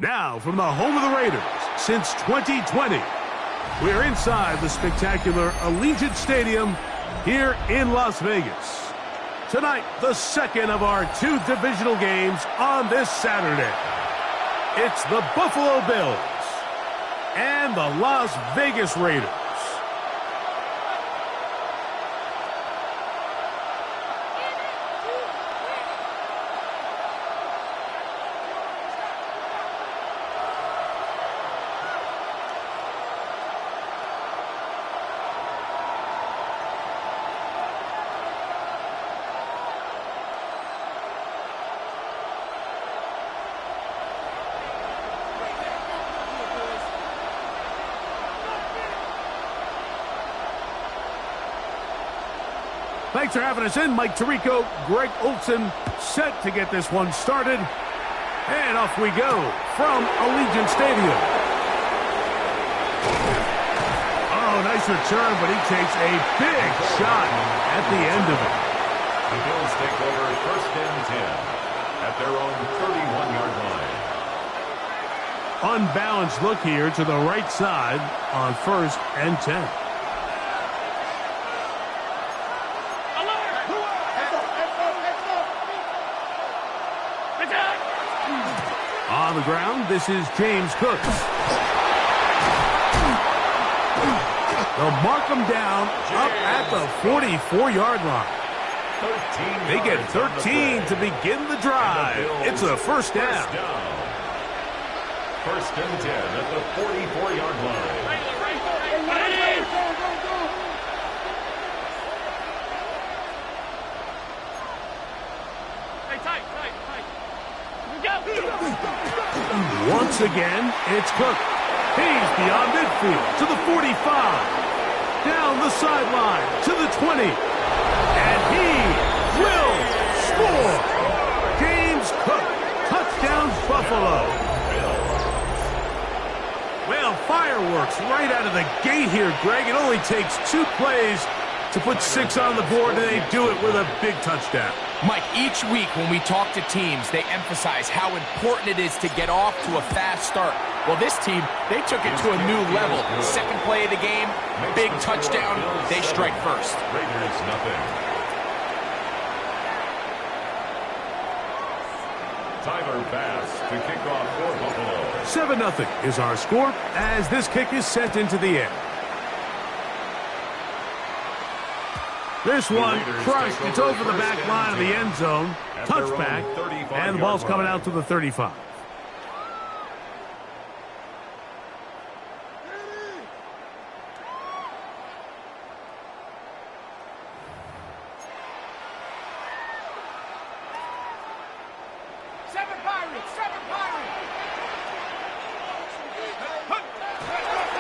Now, from the home of the Raiders since 2020, we're inside the spectacular Allegiant Stadium here in Las Vegas. Tonight, the second of our two divisional games on this Saturday. It's the Buffalo Bills and the Las Vegas Raiders. Thanks for having us in. Mike Tirico, Greg Olson, set to get this one started. And off we go from Allegiant Stadium. Oh, nice return, but he takes a big shot at the end of it. The Bills take over first and 10 at their own 31-yard line. Unbalanced look here to the right side on first and 10. On the ground, this is James Cook. They'll mark him down up at the 44-yard line. They get 13 to begin the drive. It's a first down. First and 10 at the 44-yard line. Once again, it's Cook. He's beyond midfield to the 45. Down the sideline to the 20. And he will score. James Cook. Touchdown, Buffalo. Well, fireworks right out of the gate here, Greg. It only takes 2 plays to put 6 on the board, and they do it with a big touchdown. Mike, each week when we talk to teams, they emphasize how important it is to get off to a fast start. Well, this team, they took it to a new level. Second play of the game, big touchdown, they strike first. Raiders nothing. Tyler Bass to kick off for Buffalo. 7-0 is our score as this kick is sent into the air. This one crushed. It's over the back line of the end zone. Touchback. And the ball's coming out to the 35.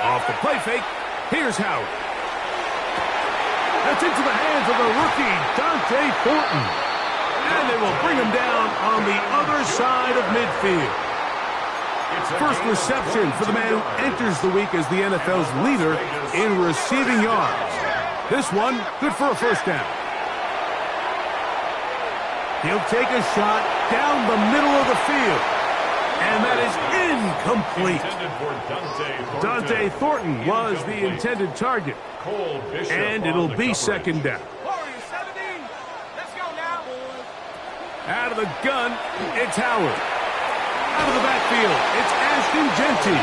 Off the play fake. Here's Howard. That's into the hands of the rookie, Dante Thornton. And they will bring him down on the other side of midfield. First reception for the man who enters the week as the NFL's leader in receiving yards. This one, good for a first down. He'll take a shot down the middle of the field. And that is incomplete. Dante Thornton was the intended target. And it'll be second down. Out of the gun, it's Howard. Out of the backfield, it's Ashton Genty.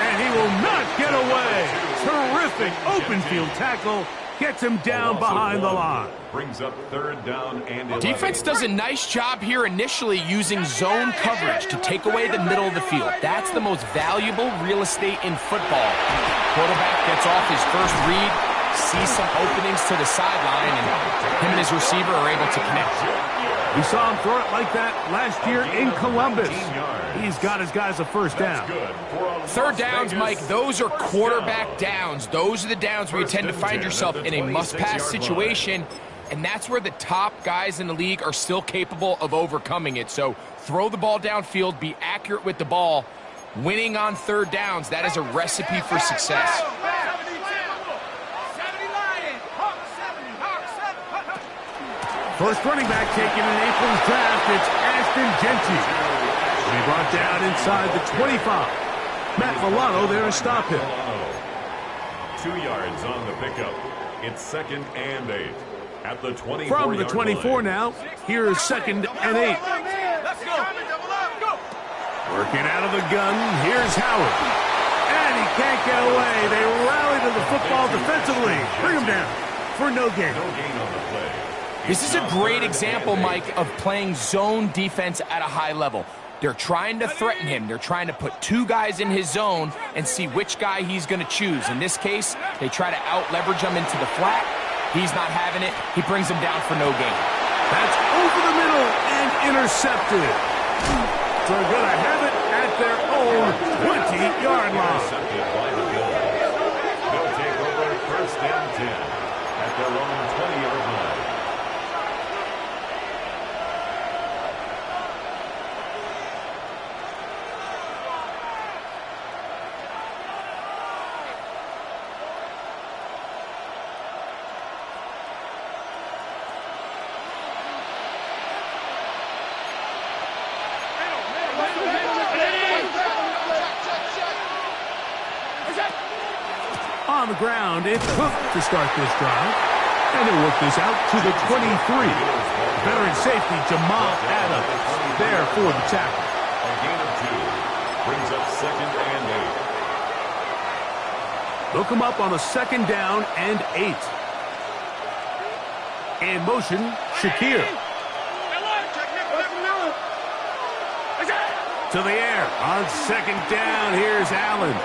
And he will not get away. Terrific open field tackle. Gets him down behind the line. Brings up third down and 11. Defense does a nice job here initially using zone coverage to take away the middle of the field. That's the most valuable real estate in football. Quarterback gets off his first read, sees some openings to the sideline, and him and his receiver are able to connect. We saw him throw it like that last year in Columbus. He's got his guys a first down. Third downs, Mike, those are quarterback downs. Those are the downs where you tend to find yourself in a must-pass situation, and that's where the top guys in the league are still capable of overcoming it. So throw the ball downfield, be accurate with the ball. Winning on third downs, that is a recipe for success. First running back taken in April's draft, it's Ashton Genty. Be brought down inside the 25. Matt Milano there to stop him. 2 yards on the pickup. It's 2nd and 8 at the 24-yard From the 24 line. now, here's 2nd and 8. Let's go. Working out of the gun, here's Howard. And he can't get away. They rally to the football defensively. Bring him down for no gain. No gain on the play. This is a great example, Mike, of playing zone defense at a high level. They're trying to threaten him. They're trying to put 2 guys in his zone and see which guy he's going to choose. In this case, they try to out-leverage him into the flat. He's not having it. He brings him down for no gain. That's over the middle and intercepted. So they're going to have it at their own 20-yard line. Intercepted by the Bills. They'll take over 1st and 10 at their own 20-yard line. On the ground, it's Cook to start this drive. And he'll work this out to the 23. Veteran safety Jamal Adams there for the tackle. A gain of 2 brings up 2nd and 8. They'll come up on a 2nd down and 8. In motion, Shakir. To the air. On 2nd down, here's Allen.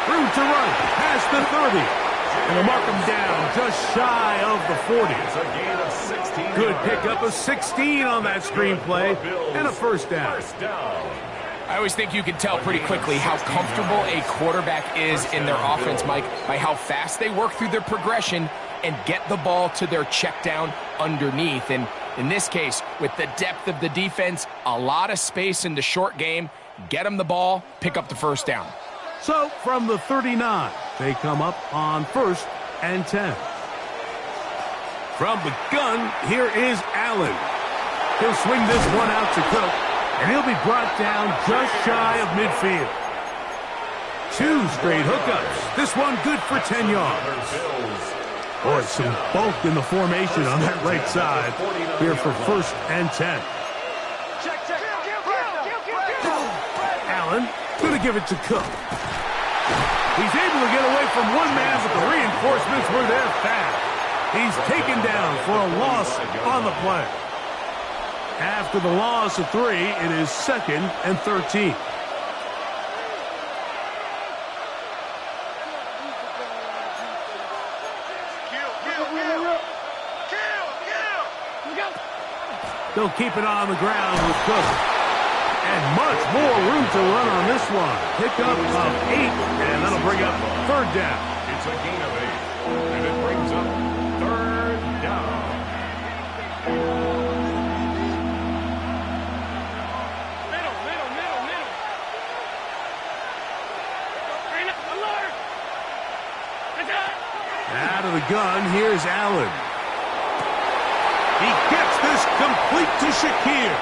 Room to run, past the 30. And they'll mark him down just shy of the 40. It's a gain of 16 Good yards. pickup of 16 on that screenplay. And a 1st down. First down. I always think you can tell pretty quickly how comfortable a quarterback is in their offense, Mike, by how fast they work through their progression and get the ball to their check down underneath. And in this case, with the depth of the defense, a lot of space in the short game, get them the ball, pick up the 1st down. So from the 39, they come up on 1st and 10. From the gun, here is Allen. He'll swing this one out to Cook, and he'll be brought down just shy of midfield. 2 straight hookups. This one good for 10 yards. Boy, some bulk in the formation on that right side here for 1st and 10. Allen going to give it to Cook. He's able to get away from one man, but the reinforcements were there fast. He's taken down for a loss on the play. After the loss of 3, it is 2nd and 13. They'll keep it on the ground with Cook. And much more room to run on this one. Pickup of 8, and that'll bring up 3rd down. It's a gain of 8, and it brings up 3rd down. Out of the gun, here's Allen. He gets this complete to Shakir.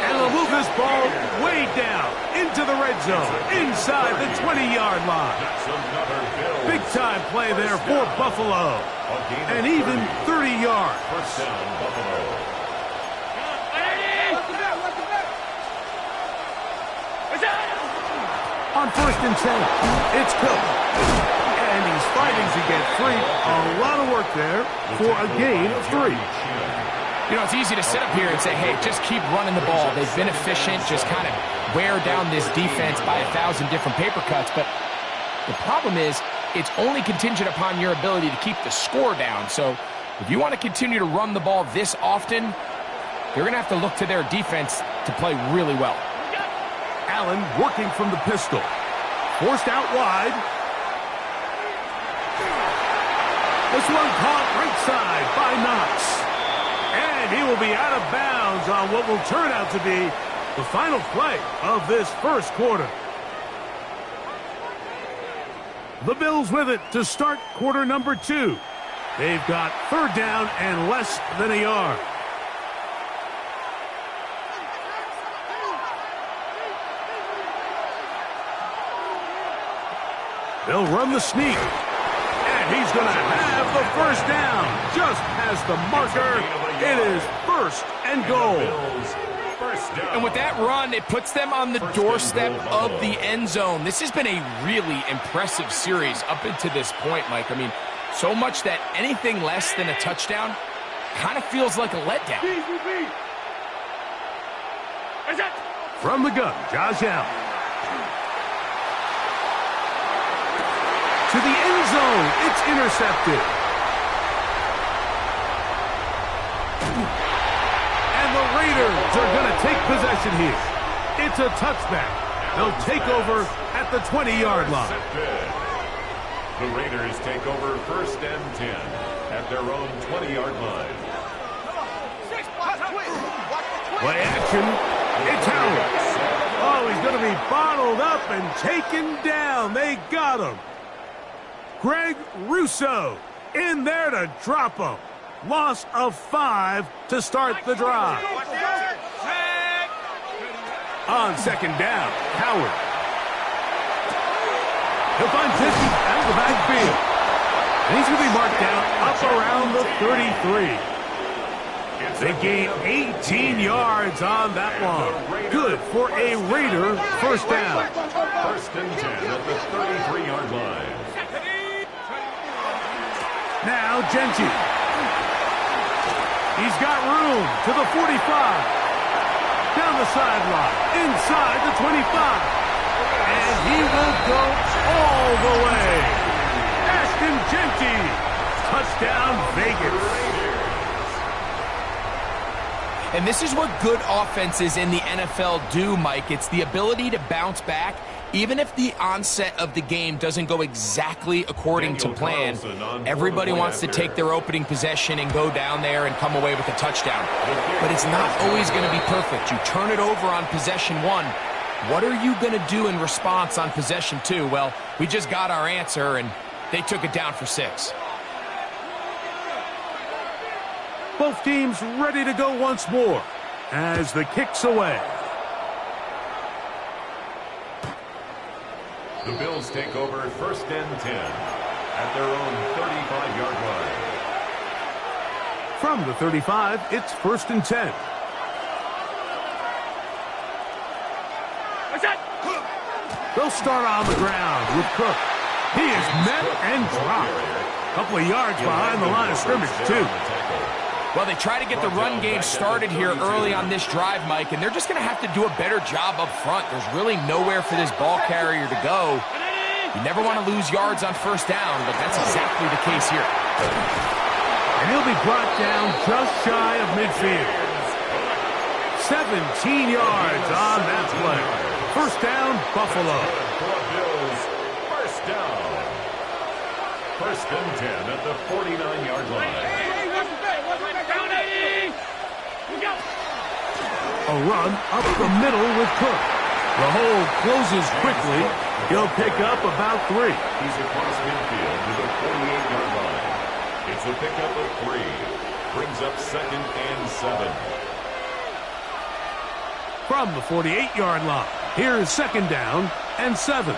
And they'll move this ball way down into the red zone, inside the 20-yard line. Big-time play there for Buffalo. And even 30 yards. First down, Buffalo. On 1st and 10, it's Cook. And he's fighting to get free. A lot of work there for a gain of 3. You know, it's easy to sit up here and say, hey, just keep running the ball. They've been efficient, just kind of wear down this defense by 1,000 different paper cuts. But the problem is, it's only contingent upon your ability to keep the score down. So if you want to continue to run the ball this often, you're going to have to look to their defense to play really well. Allen working from the pistol. Forced out wide. This one caught right side by Knox. And he will be out of bounds on what will turn out to be the final play of this 1st quarter. The Bills with it to start quarter number 2. They've got 3rd down and less than a yard. They'll run the sneak. And he's going to have the first down. Just past the marker. It is first and goal. And with that run, it puts them on the doorstep of the end zone. This has been a really impressive series up until this point, Mike. I mean, so much that anything less than a touchdown kind of feels like a letdown. From the gun, Josh Allen. To the end zone, it's intercepted. And the Raiders are going to take possession here. It's a touchback. They'll take over at the 20-yard line. The Raiders take over first and 10 at their own 20-yard line. Play action. It's Howard. Oh, he's going to be bottled up and taken down. They got him. Greg Russo in there to drop him. Loss of 5 to start the drive. On second down, Howard. He'll find 50 out of the backfield. And he's going to be marked down up around the 33. They gain 18 yards on that one. Good for a Raider first down. First and 10 at the 33-yard line. Now Genty. He's got room to the 45. Down the sideline, inside the 25. And he will go all the way. Ashton Genty. Touchdown Vegas. And this is what good offenses in the NFL do, Mike. It's the ability to bounce back, even if the onset of the game doesn't go exactly according to plan. Everybody wants to take their opening possession and go down there and come away with a touchdown. But it's not always going to be perfect. You turn it over on possession 1. What are you going to do in response on possession 2? Well, we just got our answer, and they took it down for 6. Both teams ready to go once more as the kick's away. The Bills take over first and 10 at their own 35-yard line. From the 35, it's first and 10. They'll start on the ground with Cook. He is met and dropped. A couple of yards behind the line of scrimmage, too. Well, they try to get the run game started here early on this drive, Mike, and they're just going to have to do a better job up front. There's really nowhere for this ball carrier to go. You never want to lose yards on first down, but that's exactly the case here. And he'll be brought down just shy of midfield. 17 yards on that play. First down, Buffalo. First down. First and 10 at the 49-yard line. A run up the middle with Cook. The hole closes quickly. He'll pick up about 3. He's across midfield to the 48-yard line. It's a pickup of 3. Brings up second and 7. From the 48-yard line, here is second down and 7.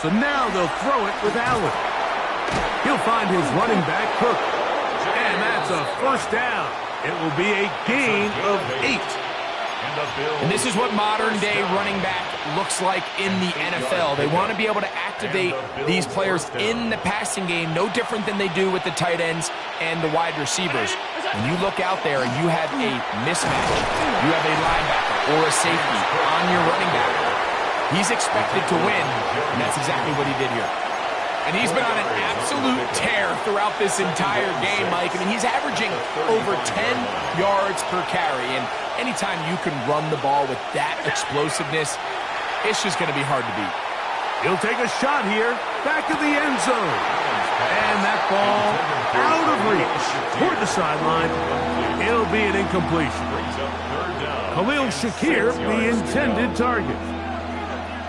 So now they'll throw it with Allen. He'll find his running back, Cook. And that's a first down. It will be a gain of 8. And this is what modern-day running back looks like in the NFL. They want to be able to activate these players in the passing game, no different than they do with the tight ends and the wide receivers. When you look out there and you have a mismatch, you have a linebacker or a safety on your running back, he's expected to win, and that's exactly what he did here. And he's been on an absolute tear throughout this entire game, Mike. I mean, he's averaging over 10 yards per carry. And anytime you can run the ball with that explosiveness, it's just going to be hard to beat. He'll take a shot here, back of the end zone. And that ball out of reach toward the sideline. It'll be an incompletion. Khalil Shakir, the intended target.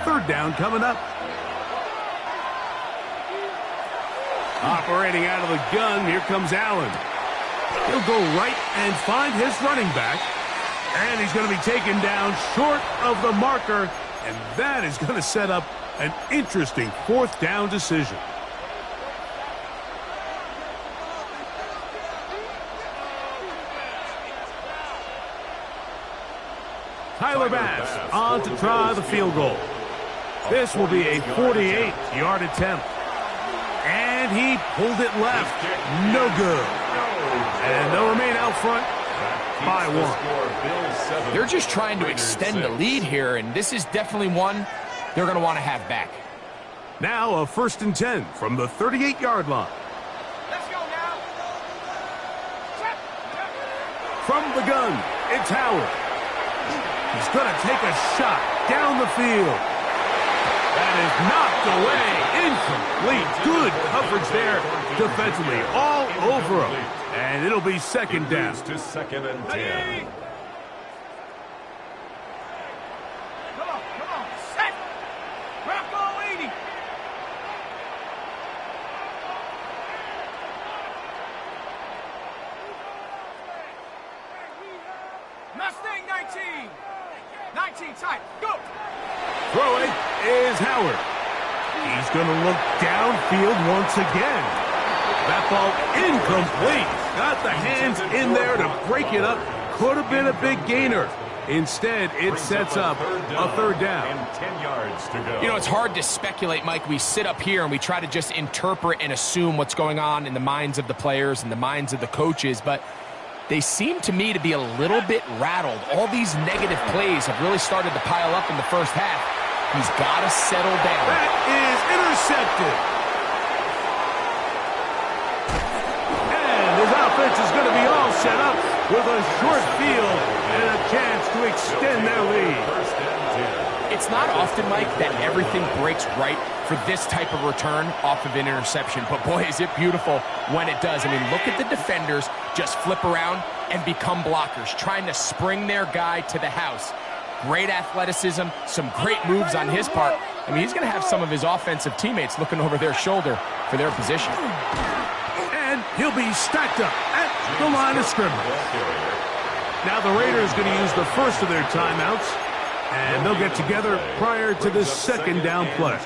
Third down coming up. Operating out of the gun, here comes Allen. He'll go right and find his running back. And he's going to be taken down short of the marker, and that is going to set up an interesting fourth down decision. Tyler Bass on to try the field goal. This will be a 48-yard attempt. And he pulled it left. No good. And they'll remain out front by 1. They're just trying to extend the lead here, and this is definitely one they're going to want to have back. Now a 1st and 10 from the 38-yard line. Let's go now. From the gun, it's Howard. He's going to take a shot down the field. That is knocked away. Incomplete. Good coverage there defensively. All over him. And it'll be 2nd down. To 2nd and 10. Come on. Set. Rocco 80. Mustang 19. 19 tight. Go. Throwing is Howard. He's going to look downfield once again. That ball incomplete. Got the hands in there to break it up. Could have been a big gainer. Instead, it sets up a 3rd down. And 10 yards to go. You know, it's hard to speculate, Mike. We sit up here and we try to just interpret and assume what's going on in the minds of the players and the minds of the coaches, but they seem to me to be a little bit rattled. All these negative plays have really started to pile up in the first half. He's got to settle down. That is intercepted. And his offense is going to be all set up with a short field and a chance to extend their lead. 1st and 10. It's not often, Mike, that everything breaks right for this type of return off of an interception. But, boy, is it beautiful when it does. I mean, look at the defenders just flip around and become blockers, trying to spring their guy to the house. Great athleticism, some great moves on his part. I mean, he's going to have some of his offensive teammates looking over their shoulder for their position. And he'll be stacked up at the line of scrimmage. Now the Raiders going to use the first of their timeouts, and they'll get together prior to the 2nd down play.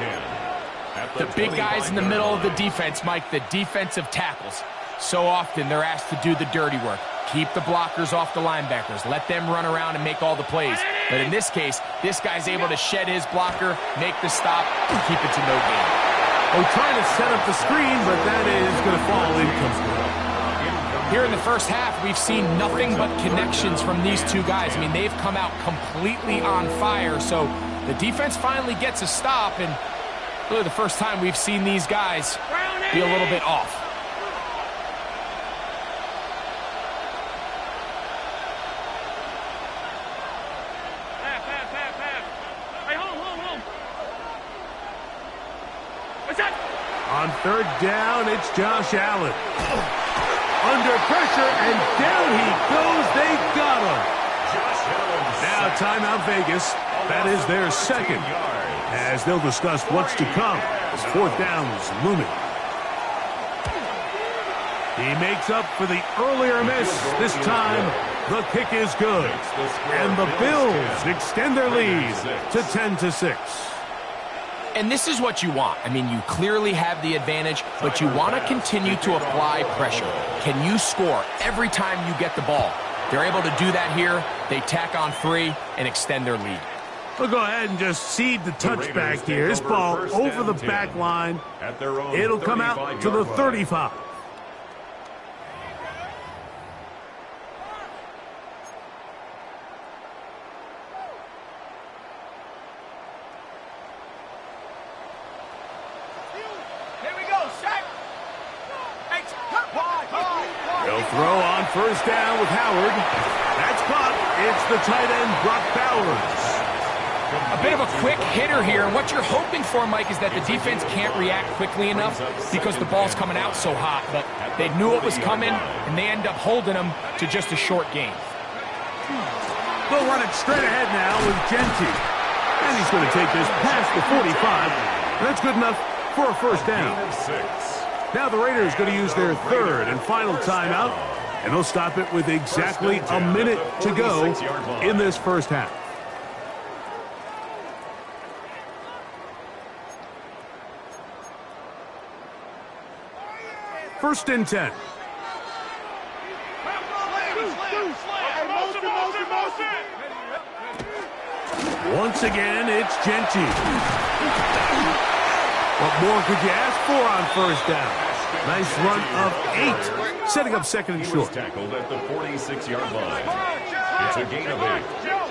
The big guys in the middle of the defense, Mike, the defensive tackles. So often they're asked to do the dirty work. Keep the blockers off the linebackers. Let them run around and make all the plays. But in this case, this guy's able to shed his blocker, make the stop, and keep it to no gain. Oh, trying to set up the screen, but that is going to fall incomplete. Here in the first half, we've seen nothing but connections from these two guys. I mean, they've come out completely on fire, so the defense finally gets a stop, and really the first time we've seen these guys be a little bit off. On 3rd down, it's Josh Allen. Under pressure, and down he goes. They got him. Now timeout Vegas. That is their 2nd. As they'll discuss what's to come as 4th down is looming. He makes up for the earlier miss. This time, the kick is good. And the Bills extend their lead to 10-6. And this is what you want. I mean, you clearly have the advantage, but you want to continue to apply pressure. Can you score every time you get the ball? They're able to do that here. They tack on 3 and extend their lead. We'll go ahead and just cede the touchback here. This ball over the back line. It'll come out to the 35. They'll throw on 1st down with Howard. That's caught. It's the tight end, Brock Bowers. A bit of a quick hitter here, and what you're hoping for, Mike, is that the defense can't react quickly enough because the ball's coming out so hot. But they knew it was coming, and they end up holding them to just a short gain. They'll run it straight ahead now with Genty. And he's going to take this past the 45. That's good enough for a 1st down. Now the Raiders going to use their 3rd and final timeout And they'll stop it with exactly a minute to go in this first half. First and 10. Once again, it's Genty. What more could you ask for on first down? Nice run of 8, setting up second and short. Tackled at the 46-yard line. It's a gain of 8.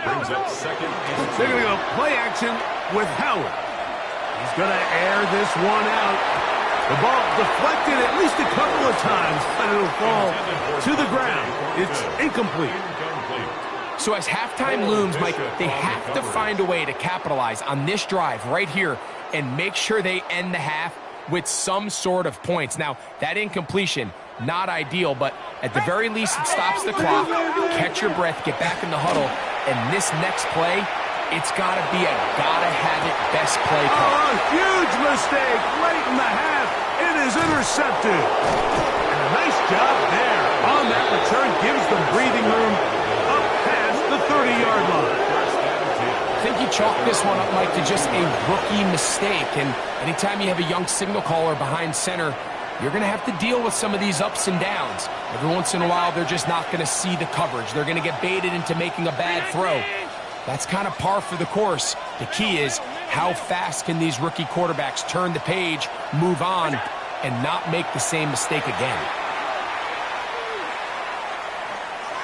Brings up second and 2. They're going to go play action with Howard. He's going to air this one out. The ball deflected at least a couple of times, but it'll fall to the ground. It's incomplete. So as halftime looms, Mike, they have to find a way to capitalize on this drive right here and make sure they end the half with some sort of points. Now, that incompletion, not ideal, but at the very least, it stops the clock. Catch your breath, get back in the huddle, and this next play, it's got to be a gotta-have-it best play call. Oh, a huge mistake late in the half. It is intercepted. And a nice job there on that return. Gives them breathing room up past the 30-yard line. I think you chalk this one up, Mike, to just a rookie mistake. And anytime you have a young signal caller behind center, you're going to have to deal with some of these ups and downs. Every once in a while, they're just not going to see the coverage. They're going to get baited into making a bad throw. That's kind of par for the course. The key is how fast can these rookie quarterbacks turn the page, move on, and not make the same mistake again.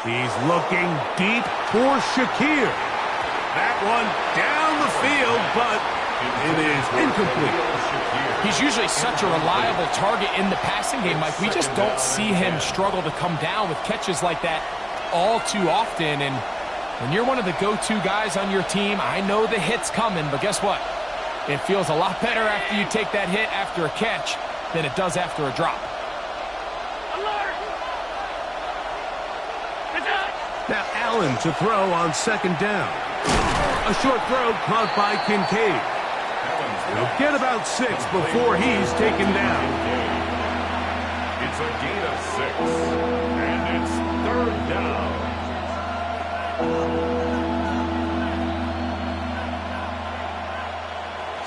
He's looking deep for Shakir. That one down the field, but it is incomplete. He's usually such a reliable target in the passing game, Mike. We just don't see him struggle to come down with catches like that all too often. And when you're one of the go-to guys on your team, I know the hit's coming, but guess what? It feels a lot better after you take that hit after a catch than it does after a drop. Now Allen to throw on second down. A short throw caught by Kincaid. He'll get about 6 before he's taken down. It's a gain of 6, and it's third down.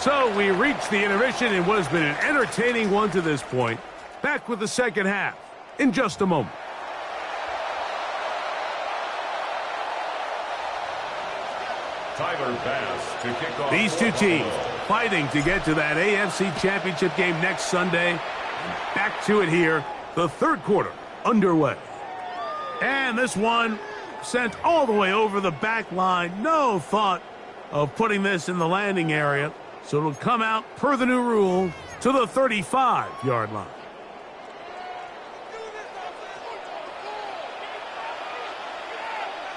So we reach the intermission in what has been an entertaining one to this point. Back with the second half in just a moment. Tyler Bass to kick off. These two teams fighting to get to that AFC Championship game next Sunday. Back to it here, the third quarter underway. And this one sent all the way over the back line. No thought of putting this in the landing area. So it'll come out, per the new rule, to the 35-yard line.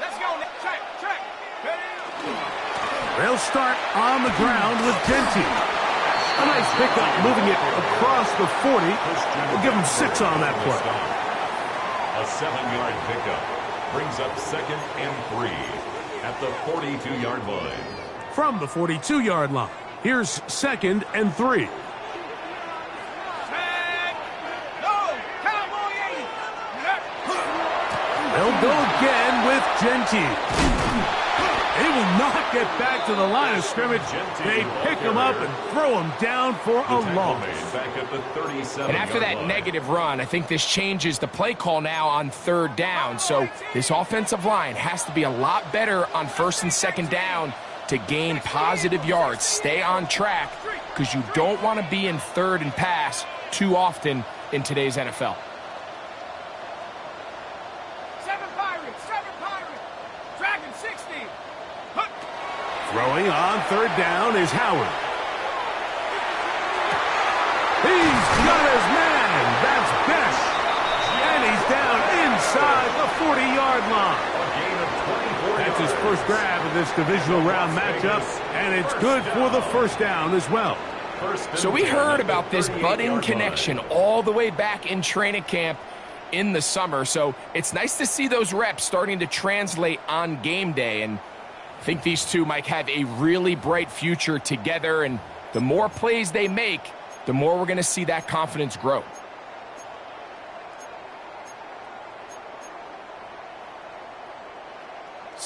Let's go. Check, check. They'll start on the ground with Genty. A nice pickup, moving it across the 40. We'll give him 6 on that play. A 7-yard pickup brings up second and 3 at the 42-yard line. From the 42-yard line, here's second and 3. Check. No. Cowboy 80. They'll go again with Genty. They will not get back to the line of scrimmage. They pick him up and throw him down for a loss. And after that negative run, I think this changes the play call now on third down. So this offensive line has to be a lot better on first and second down to gain positive yards. Stay on track because you don't want to be in third and pass too often in today's NFL. 7 Pirates. Dragon 60. Throwing on third down is Howard. He's got his man. That's Best. And he's down inside the 40-yard line. That's his first grab of this divisional round matchup, and it's good for the first down as well. So we heard about this budding connection all the way back in training camp in the summer. So it's nice to see those reps starting to translate on game day. And I think these two might have a really bright future together. And the more plays they make, the more we're going to see that confidence grow.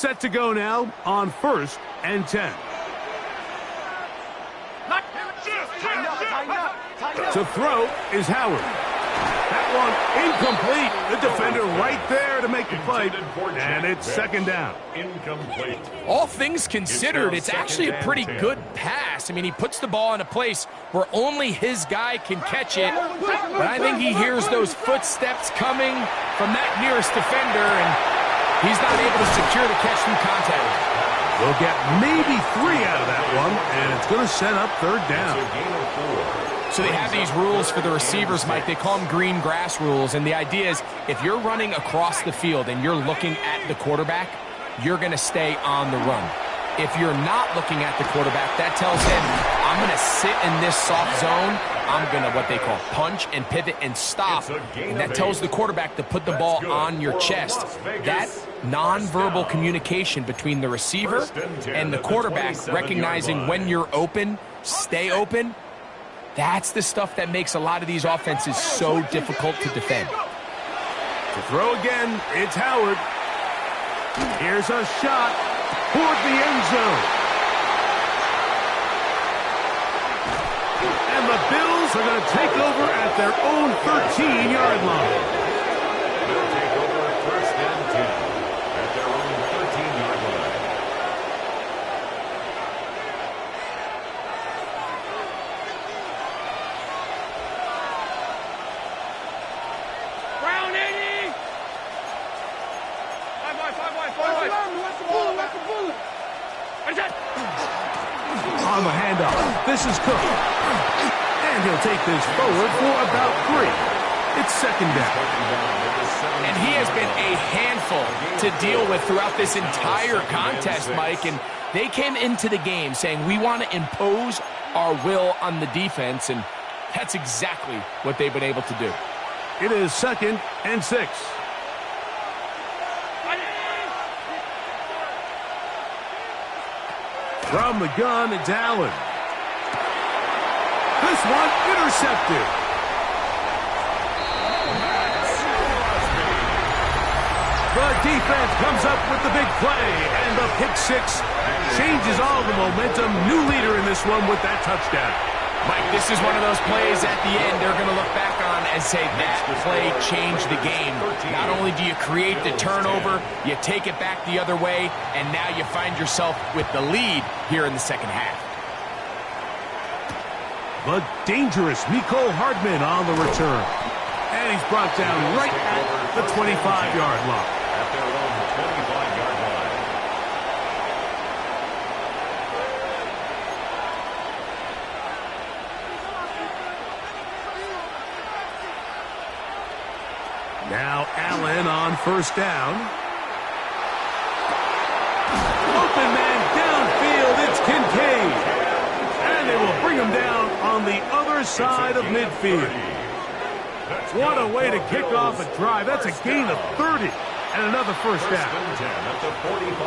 Set to go now on 1st and 10. To throw is Howard. That one incomplete. The defender right there to make the play. And it's 2nd down. Incomplete. All things considered, it's actually a pretty good pass. I mean, he puts the ball in a place where only his guy can catch it. But I think he hears those footsteps coming from that nearest defender, and he's not able to secure the catch through contact. They'll get maybe 3 out of that one, and it's going to set up 3rd down. It's a gain of 4. So they have these rules for the receivers, Mike. They call them green grass rules. And the idea is if you're running across the field and you're looking at the quarterback, you're going to stay on the run. If you're not looking at the quarterback, that tells him, I'm going to sit in this soft zone. I'm going to what they call punch and pivot and stop. And that tells the quarterback to put the ball on your chest. That nonverbal communication between the receiver and the quarterback, recognizing when you're open, stay open, that's the stuff that makes a lot of these offenses so difficult to defend. To throw again, it's Howard. Here's a shot toward the end zone. And the Bills are going to take over at their own 13-yard line. They'll take over at 1st and 10 at their own 13-yard line. Brown 80. 5 wide. Watch the bullet. On the handoff, this is Cook. And he'll take this forward for about 3. It's 2nd down. And he has been a handful to deal with throughout this entire contest, Mike. And they came into the game saying, we want to impose our will on the defense. And that's exactly what they've been able to do. It is 2nd and 6. From the gun, it's Allen. This one intercepted. The defense comes up with the big play, and the pick 6 changes all the momentum. New leader in this one with that touchdown. Mike, this is one of those plays at the end they're going to look back on and say that play changed the game. Not only do you create the turnover, you take it back the other way, and now you find yourself with the lead here in the 2nd half. The dangerous Mecole Hardman on the return. And he's brought down right at the 25-yard line. At their own 25-yard line. Now Allen on 1st down. Open man downfield, it's Kincaid. And they will bring him down on the other side of midfield. What a way to kick off a drive. That's a gain of 30 and another 1st down.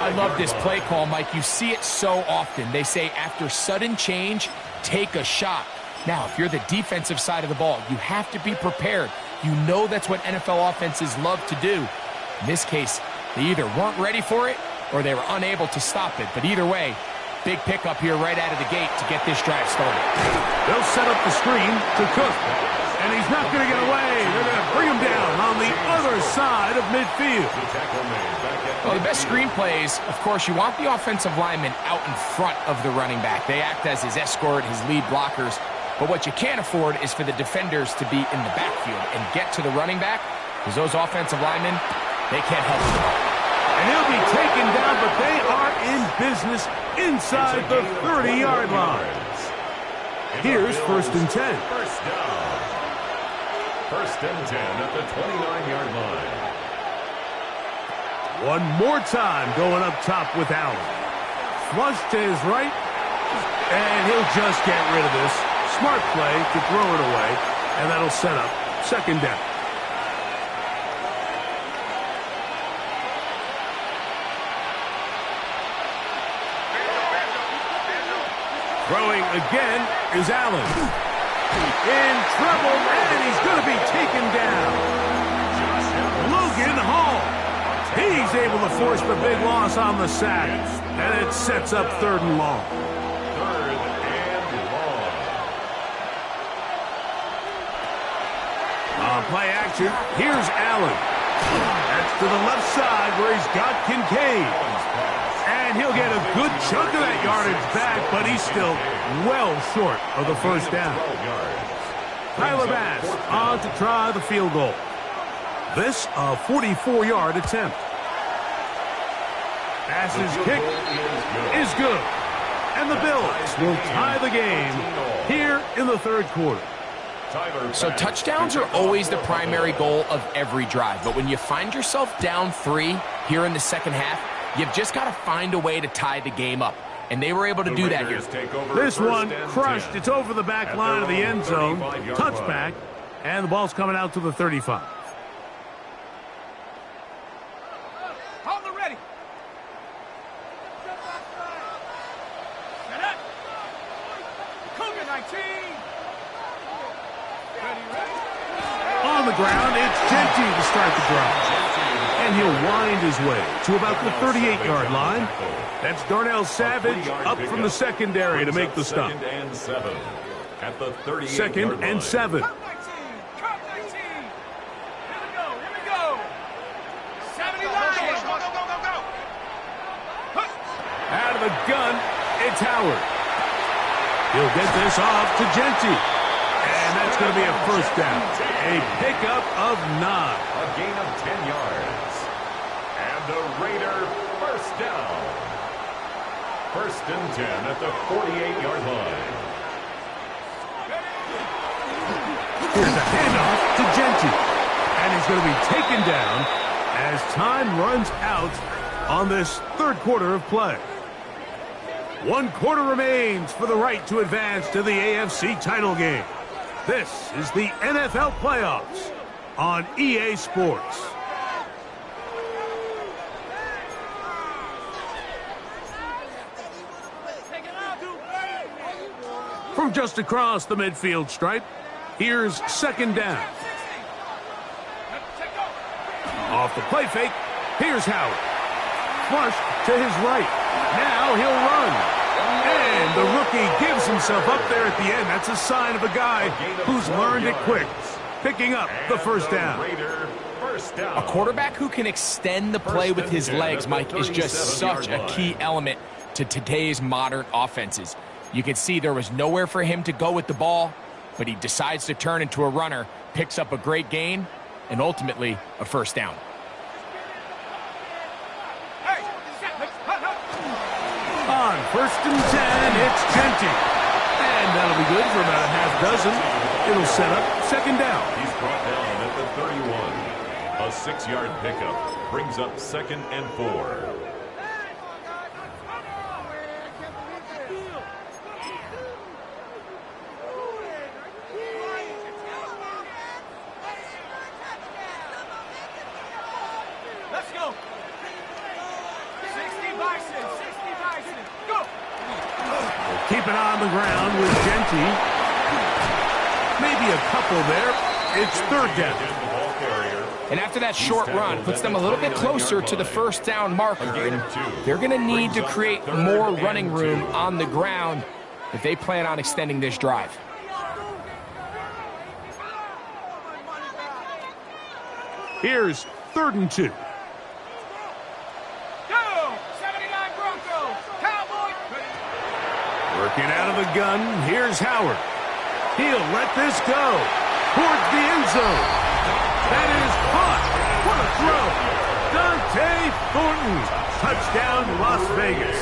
I love this play call, Mike. You see it so often. They say after sudden change, take a shot. Now, if you're the defensive side of the ball, you have to be prepared. You know that's what NFL offenses love to do. In this case, they either weren't ready for it or they were unable to stop it. But either way, big pickup here right out of the gate to get this drive started. They'll set up the screen to Cook. And he's not going to get away. They're going to bring him down on the other side of midfield. Well, the best screen plays, of course, you want the offensive lineman out in front of the running back. They act as his escort, his lead blockers. But what you can't afford is for the defenders to be in the backfield and get to the running back, because those offensive linemen, they can't help him. And he'll be taken down, but they are in business inside the 30-yard line. Here's 1st and 10. First down. 1st and 10 at the 29-yard line. One more time going up top with Allen. Flush to his right, and he'll just get rid of this. Smart play to throw it away, and that'll set up 2nd down. Throwing again is Allen. In trouble, and he's going to be taken down. Logan Hall. He He's able to force the big loss on the sack, and it sets up 3rd and long. 3rd and long. On play action, here's Allen. That's to the left side where he's got Kincaid. And he'll get a good chunk of that yardage back, but he's still well short of the first down. Tyler Bass on to try the field goal. This a 44-yard attempt. Bass's kick is good. And the Bills will tie the game here in the 3rd quarter. So touchdowns are always the primary goal of every drive. But when you find yourself down 3 here in the 2nd half, you've just got to find a way to tie the game up. And they were able to do that here. This one crushed. It's over the back line of the end zone. Touchback. And the ball's coming out to the 35. Hold the ready. Set up. Cougar 19. On the ground, it's Genty to start the drive. And he'll wind his way to about the 38-yard line. That's Darnell Savage up from the secondary to make the stop. 2nd and 7 at the 38-yard 2nd and 7. Cup 19. Cup 19. Here we go. Here we go. 79. Go. Out of the gun, it's Howard. He'll get this off to Genty. And that's going to be a first down. A pickup of 9. A gain of 10 yards. And the Raider first down. 1st and 10 at the 48-yard line. Here's a handoff to Genty. And he's going to be taken down as time runs out on this 3rd quarter of play. 1 quarter remains for the right to advance to the AFC title game. This is the NFL playoffs on EA Sports. From just across the midfield stripe, here's 2nd down. Off the play fake, here's Howard. Flush to his right. Now he'll run. And the rookie gives himself up there at the end. That's a sign of a guy who's learned it quick. Picking up the first down. A quarterback who can extend the play with his legs, Mike, is just such a key element to today's modern offenses. You can see there was nowhere for him to go with the ball, but he decides to turn into a runner, picks up a great gain, and ultimately a first down. On 1st and 10, it's Genty. And that'll be good for about a half dozen. It'll set up 2nd down. He's brought down at the 31. A 6-yard pickup brings up 2nd and 4. Let's go. 60 Bison. 60 Bison. Go. Keep it on the ground with Genty. Maybe a couple there. It's 3rd down. And after that short run, puts them a little bit closer to the first down marker. And they're going to need to create more running room on the ground if they plan on extending this drive. Here's 3rd and 2. Go. 79 Broncos. Cowboy. Working out of the gun, here's Howard. He'll let this go towards the end zone. That is caught. What a throw. Dante Thornton. Touchdown, Las Vegas.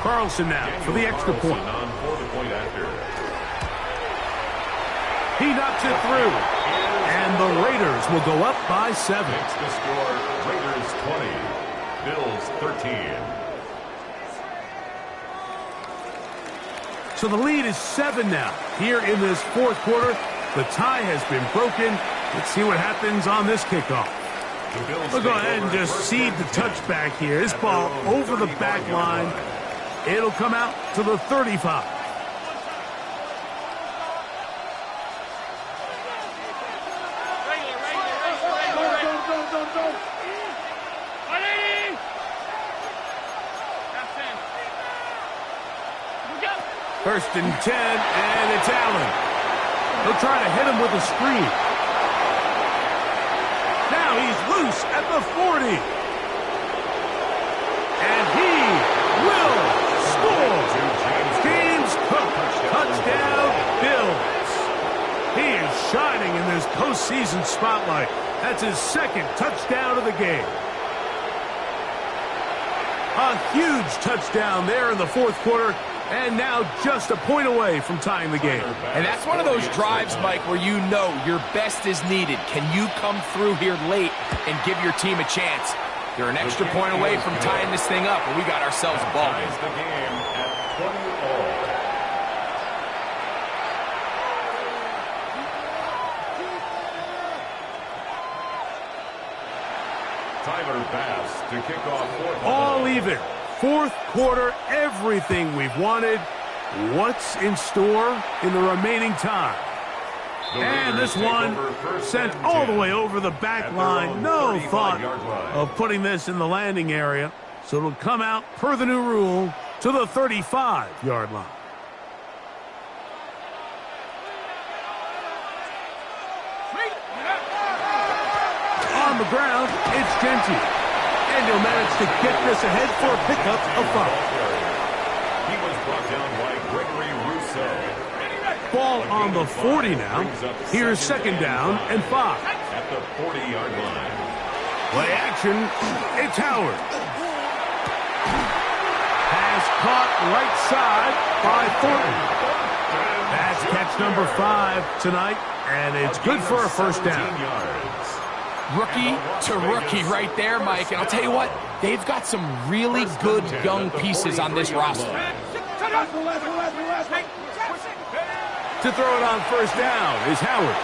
Carlson now for the extra point. He knocks it through. And the Raiders will go up by 7. It's the score, Raiders 20, Bills 13. So the lead is 7 now. Here in this 4th quarter, the tie has been broken. Let's see what happens on this kickoff. We'll go ahead and just seed the touchback here. This ball over the back line. It'll come out to the 35. First and 10, and it's Allen. He'll try to hit him with a screen. Now he's loose at the 40. And he will score. James Cook, touchdown, Bills. He is shining in this postseason spotlight. That's his second touchdown of the game. A huge touchdown there in the fourth quarter, and now just a point away from tying the game. And that's one of those drives, Mike, where you know your best is needed. Can you come through here late and give your team a chance? You're an extra point away from tying this thing up, and we got ourselves a ball game. The game at 20-all. Tyler Bass to kick off fourth. All even. Fourth quarter, everything we've wanted. What's in store in the remaining time? And this one sent all the way over the back line. No thought of putting this in the landing area. So it'll come out, per the new rule, to the 35-yard line. On the ground, it's Genty. And he'll manage to get this ahead for a pickup of 5. He was brought down by Gregory Rousseau. Ball on the 40 now. Here's second down and 5. At the 40-yard line. Play action. It's Howard. Pass caught right side by Thornton. That's catch number 5 tonight, and it's good for a first down. Rookie to rookie right there, Mike. And I'll tell you what, they've got some really good young pieces on this roster. To throw it on first down is Howard.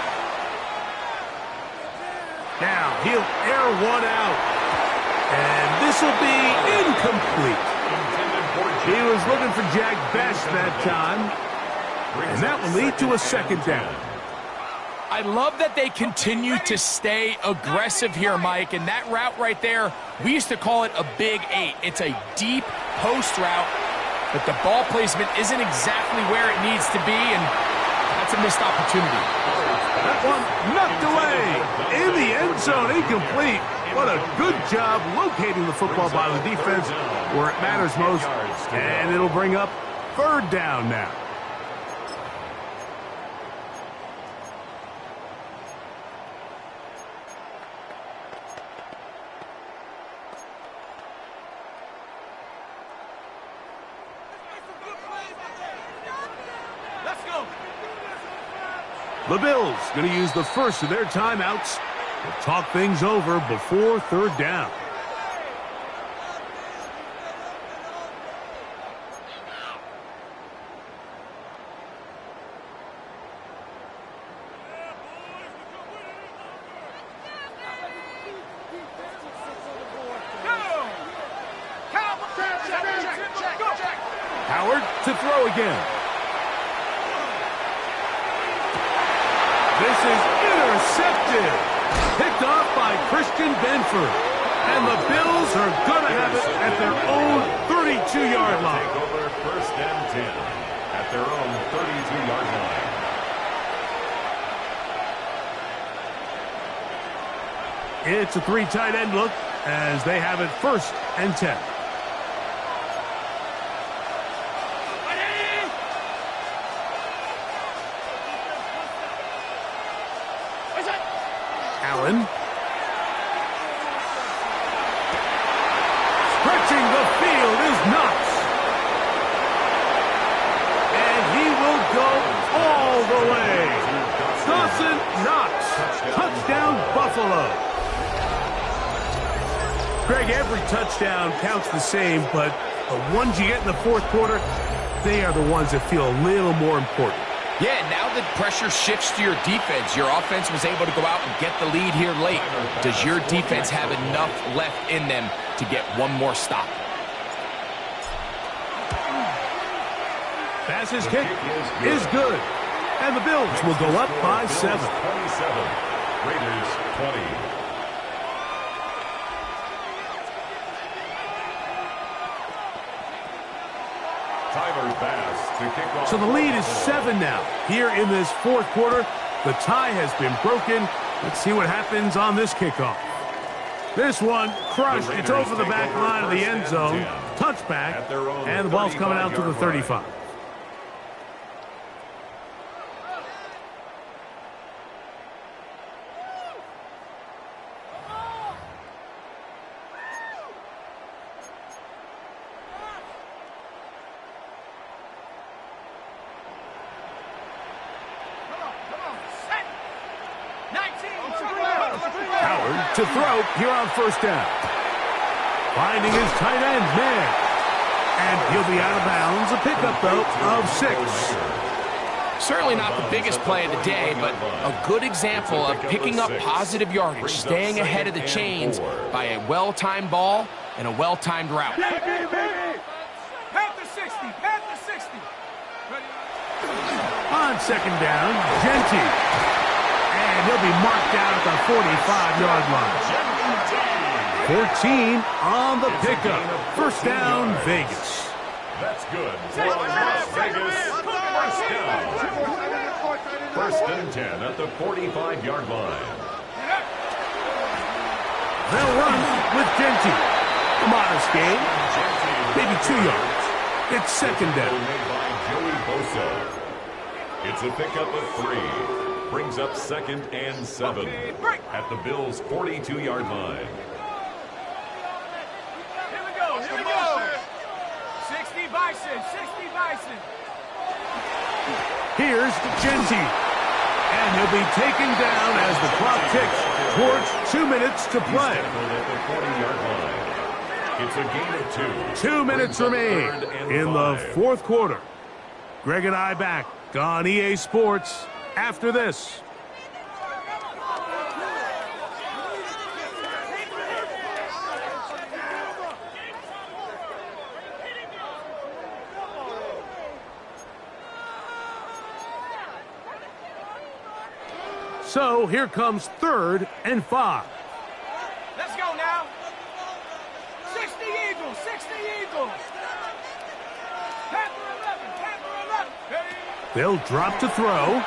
Now he'll air one out. And this will be incomplete. He was looking for Jack Best that time. And that will lead to a second down. I love that they continue to stay aggressive here, Mike. And that route right there, we used to call it a Big 8. It's a deep post route, but the ball placement isn't exactly where it needs to be, and that's a missed opportunity. That one knocked away in the end zone, incomplete. What a good job locating the football by the defense where it matters most. And it'll bring up third down now. The Bills going to use the first of their timeouts to talk things over before third down. Howard to throw again. This is intercepted. Picked off by Christian Benford. And the Bills are going to have it at their own 32-yard line. Take over first and 10 at their own 32-yard line. It's a 3 tight end look as they have it first and 10. Allen. Stretching the field is Knox. And he will go all the way. Dawson Knox. Touchdown, Buffalo. Greg, every touchdown counts the same, but the ones you get in the fourth quarter, they are the ones that feel a little more important. Yeah, now that pressure shifts to your defense, your offense was able to go out and get the lead here late. Does your defense have enough left in them to get one more stop? Pass's kick is good. And the Bills will go up by 7. 27. Raiders 20. Tyler Bass So the lead is 7 now. Here in this fourth quarter, the tie has been broken. Let's see what happens on this kickoff. This one crushed. It's over the back line of the end zone. Touchback, and the ball's coming out to the 35. To throw here on first down. Finding his tight end, man. And he'll be out of bounds. A pickup, though, of 6. Certainly not the biggest play of the day, but a good example of picking up positive yardage, staying ahead of the chains by a well-timed ball and a well-timed route. Pat the 60, pat the 60. On second down, Genty. And he'll be marked down at the 45-yard line. 14 on the pickup. First down, Vegas. That's good. Las Vegas, first down. First and 10 at the 45-yard line. They'll run with Genty. A modest gain. Maybe 2 yards. It's second down. Made by Joey Bosa. It's a pickup of 3. Brings up second and 7 at the Bills' 42-yard line. Here we go, here we go. 60 Bison, 60 Bison. Here's Genty. And he'll be taken down as the clock ticks towards 2 minutes to play. At the 40-yard line. It's a gain of 2. 2 minutes remain in the fourth quarter. Greg and I back on EA Sports after this. So here comes 3rd and 5. Let's go now. 60 Eagles, 60 Eagles. Panther 11, Panther 11. They'll drop to throw.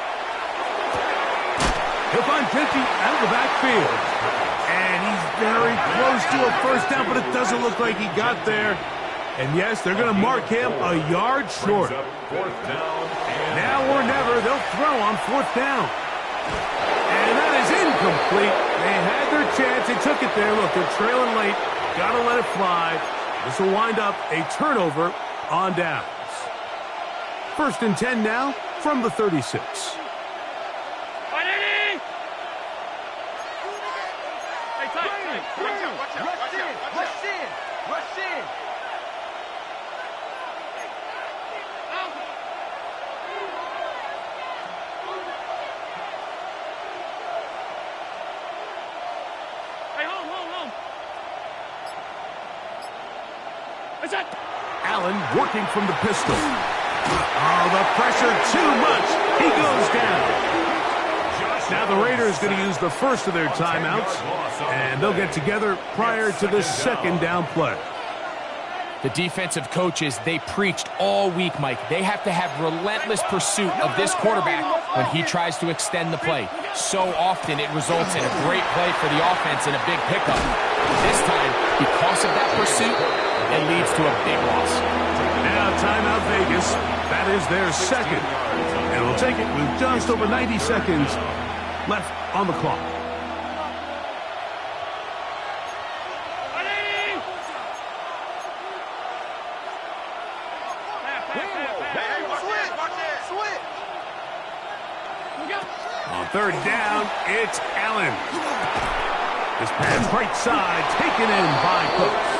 He'll find Genty out of the backfield. And he's very close to a first down, but it doesn't look like he got there. And yes, they're going to mark him a yard short. Now or never, they'll throw on 4th down. And that is incomplete. They had their chance. They took it there. Look, they're trailing late. Got to let it fly. This will wind up a turnover on downs. 1st and 10 now from the 36. Allen working from the pistol. Oh, the pressure too much. He goes down. Now the Raiders going to use the first of their timeouts, and they'll get together prior to the second down play. The defensive coaches, they preached all week, Mike. They have to have relentless pursuit of this quarterback when he tries to extend the play. So often it results in a great play for the offense and a big pickup. This time, because of that pursuit, it leads to a big loss. Now timeout Vegas. That is their second. And we'll take it with just over 90 seconds left on the clock. On 3rd down, it's Allen. This pass right side taken in by Cooks.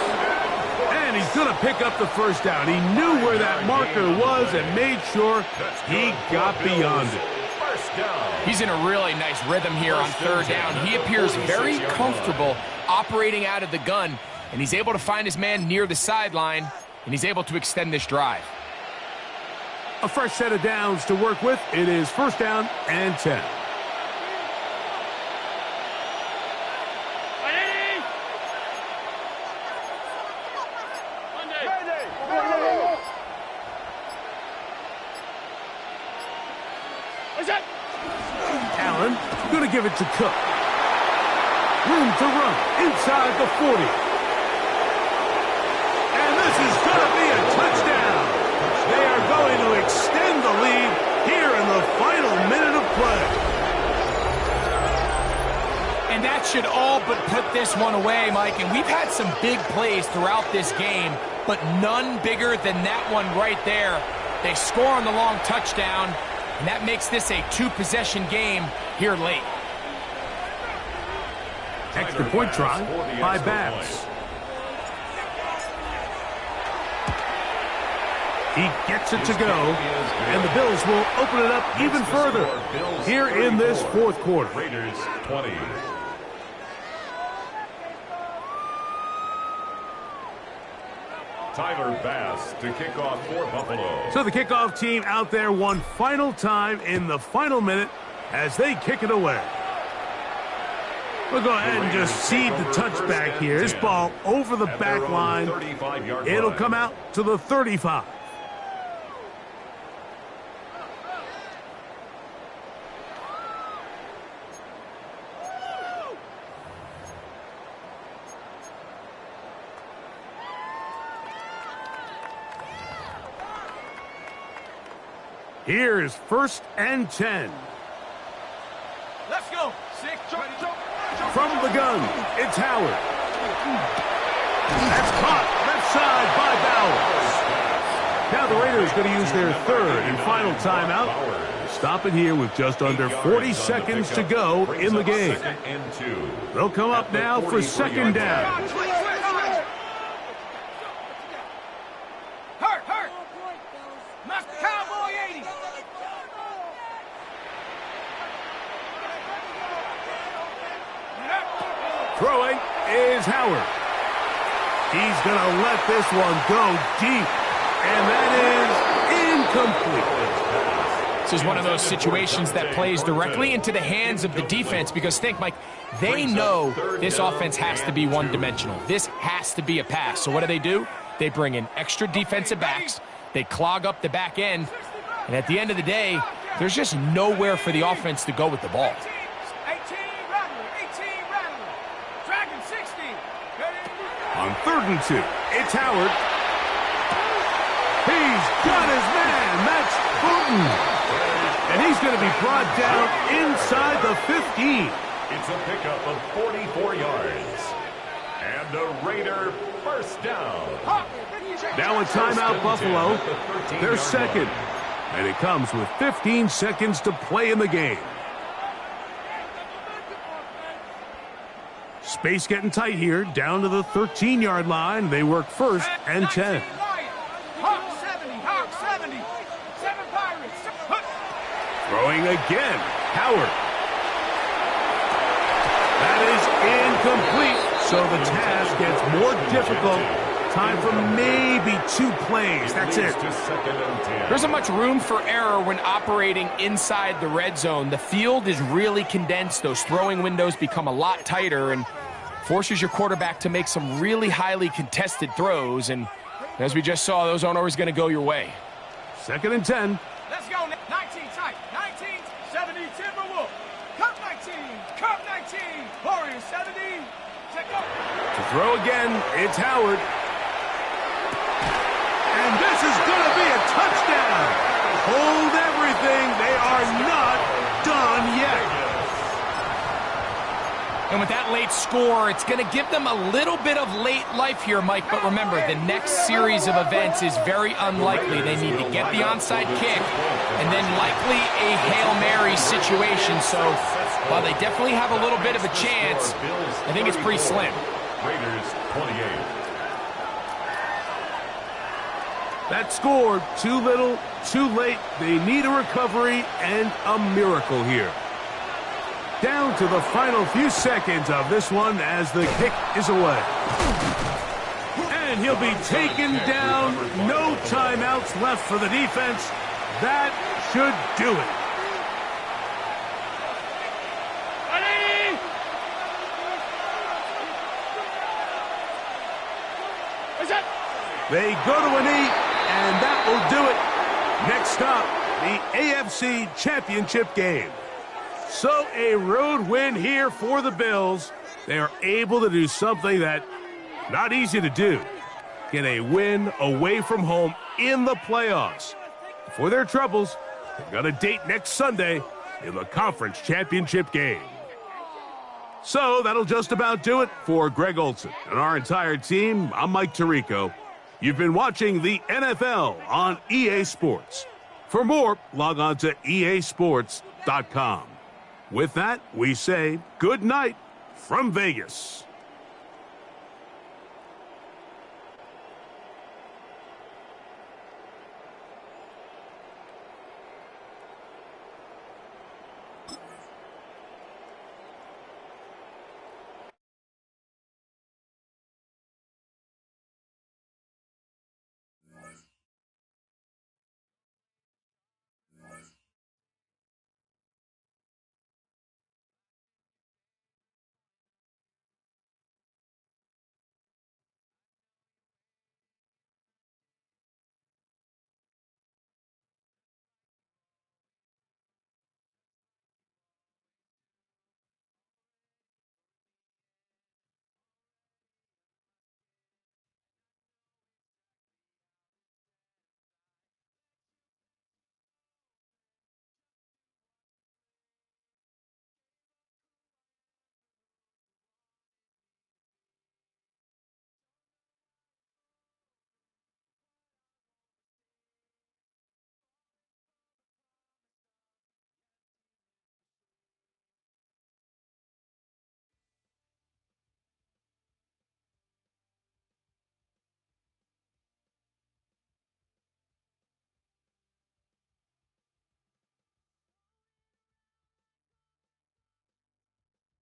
And he's going to pick up the first down. He knew where that marker was and made sure he got beyond it. He's in a really nice rhythm here on 3rd down. He appears very comfortable operating out of the gun, and he's able to find his man near the sideline, and he's able to extend this drive. A fresh set of downs to work with. It is 1st down and 10. Allen going to give it to Cook. Room to run inside the 40. And this is going to be a touchdown. They are going to extend the lead here in the final minute of play. And that should all but put this one away, Mike. And we've had some big plays throughout this game, but none bigger than that one right there. They score on the long touchdown, and that makes this a two-possession game here late. Extra point try by Bass. He gets it to go, and the Bills will open it up even further here in this fourth quarter. Raiders 20. Tyler Bass to kick off for Buffalo. So the kickoff team out there one final time in the final minute as they kick it away. We'll go ahead and just seed the touchback here. This ball over the back line. It'll come out to the 35. Here's 1st and 10. Let's go. 6. From the gun, it's Howard. That's caught left side by Bowers. Now the Raiders going to use their third and final timeout. Stop it here with just under 40 seconds to go in the game. They'll come up now for second down. Hurt. Master Cowboy 80. Throwing is Howard. He's going to let this one go deep. And that is incomplete. This is one of those situations that plays directly into the hands of the defense because think, Mike, they know this offense has to be one-dimensional. This has to be a pass. So what do? They bring in extra defensive backs. They clog up the back end. And at the end of the day, there's just nowhere for the offense to go with the ball. 18 Rattler. Dragon 60. On 3rd and 2, it's Howard. He's got his man. That's Booten. And he's going to be brought down inside the 15. It's a pickup of 44 yards. And a Raider first down. Now a timeout, Buffalo. They're second. And it comes with 15 seconds to play in the game. Space getting tight here, down to the 13-yard line. They work 1st and 10. Hawk 70. 7 Pirates. Throwing again, Howard. That is incomplete, so the task gets more difficult. Time for maybe 2 plays. That's it. There isn't much room for error when operating inside the red zone. The field is really condensed. Those throwing windows become a lot tighter and forces your quarterback to make some really highly contested throws. And as we just saw, those aren't always going to go your way. 2nd and 10. Let's go. 19 tight. 19, 70 Timberwolf. Cup 19. Cup 19. Warriors 70. Check up. To throw again, it's Howard. And this is going to be a touchdown. Hold everything. They are not done yet. And with that late score, it's going to give them a little bit of late life here, Mike. But remember, the next series of events is very unlikely. They need to get the onside kick and then likely a Hail Mary situation. So while they definitely have a little bit of a chance, I think it's pretty slim. Raiders 28. That score, too little, too late. They need a recovery and a miracle here. Down to the final few seconds of this one as the kick is away. And he'll be taken down. No timeouts left for the defense. That should do it. They go to a knee, and that will do it. Next stop, the AFC Championship game. So a road win here for the Bills. They are able to do something that not easy to do. Get a win away from home in the playoffs. For their troubles, they've got a date next Sunday in the Conference Championship game. So that'll just about do it for Greg Olson and our entire team. I'm Mike Tirico. You've been watching the NFL on EA Sports. For more, log on to easports.com. With that, we say good night from Vegas.